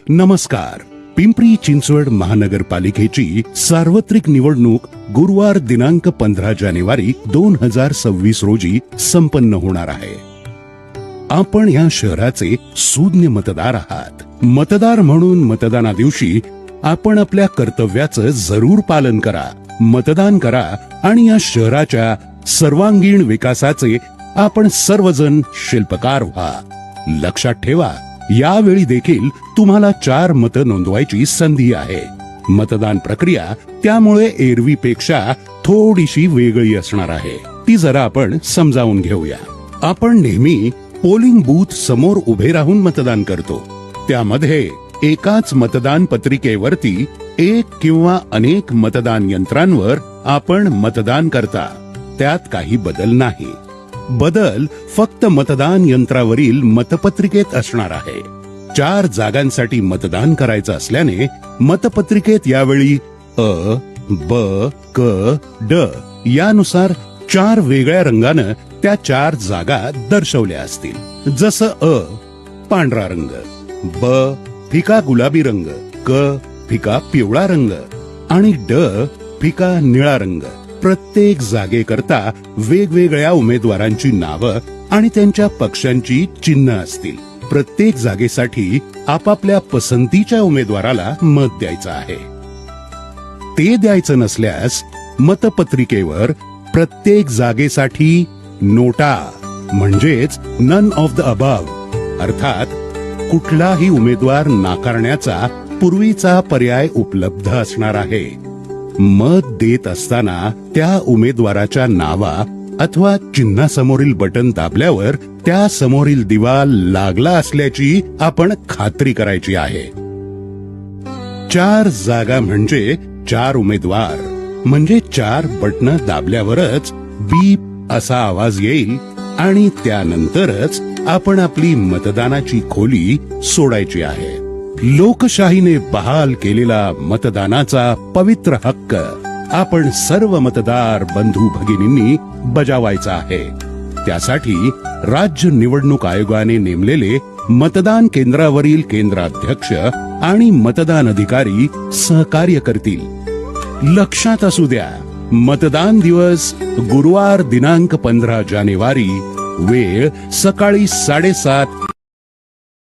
नमस्कार. पिंपरी चिंचवड महानगरपालिकेची सार्वत्रिक निवडणूक गुरुवार दिनांक 15 जानेवारी 2026 रोजी संपन्न होणार आहे. आपण या शहराचे सुज्ञ मतदार आहात. मतदार म्हणून मतदाना दिवशी आपण आपल्या कर्तव्याचं जरूर पालन करा. मतदान करा आणि या शहराच्या सर्वांगीण विकासाचे आपण सर्वजण शिल्पकार व्हा. लक्षात ठेवा, यावेळी देखील तुम्हाला 4 मतं नोंदवायची संधी आहे. मतदान प्रक्रिया त्यामुळे एरवीपेक्षा थोडीशी वेगळी असणार आहे. ती जरा आपण समजावून घेऊया. आपण नेहमी पोलिंग बूथ समोर उभे राहून मतदान करतो. त्यामध्ये एकाच मतदान पत्रिकेवरती एक किंवा अनेक मतदान यंत्रांवर आपण मतदान करता. त्यात काही बदल नाही. बदल फक्त मतदान यंत्रावरील मतपत्रिकेत असणार आहे. 4 जागांसाठी मतदान करायचं असल्याने मतपत्रिकेत यावेळी अ, ब, क, ड यानुसार 4 वेगळ्या रंगानं त्या 4 जागा दर्शवल्या असतील. जसं अ पांढरा रंग, ब फिका गुलाबी रंग, क फिका पिवळा रंग आणि ड फिका निळा रंग. प्रत्येक जागेकरता वेगवेगळ्या उमेदवारांची नावं आणि त्यांच्या पक्षांची चिन्ह असतील. प्रत्येक जागेसाठी आपापल्या पसंतीच्या उमेदवाराला मत द्यायचं आहे. ते द्यायचं नसल्यास मतपत्रिकेवर प्रत्येक जागेसाठी नोटा म्हणजेच नन ऑफ द अबव अर्थात कुठलाही उमेदवार नाकारण्याचा पूर्वीचा पर्याय उपलब्ध असणार आहे. मत देत असताना त्या उमेदवाराच्या नावा अथवा चिन्हासमोरील बटन दाबल्यावर त्या समोरील दिवा लागला असल्याची आपण खात्री करायची आहे. 4 जागा म्हणजे 4 उमेदवार म्हणजे 4 बटन दाबल्यावरच बीप असा आवाज येईल आणि त्यानंतरच आपण आपली मतदानाची खोली सोडायची आहे. लोकशाहीने बहाल केलेला मतदानाचा पवित्र हक्क आपण सर्व मतदार बंधू भगिनींनी बजावायचा आहे. त्यासाठी राज्य निवडणूक आयोगाने नेमलेले मतदान केंद्रावरील केंद्राध्यक्ष आणि मतदान अधिकारी सहकार्य करतील. लक्षात असू द्या, मतदान दिवस गुरुवार दिनांक 15 जानेवारी, वेळ सकाळी 7:30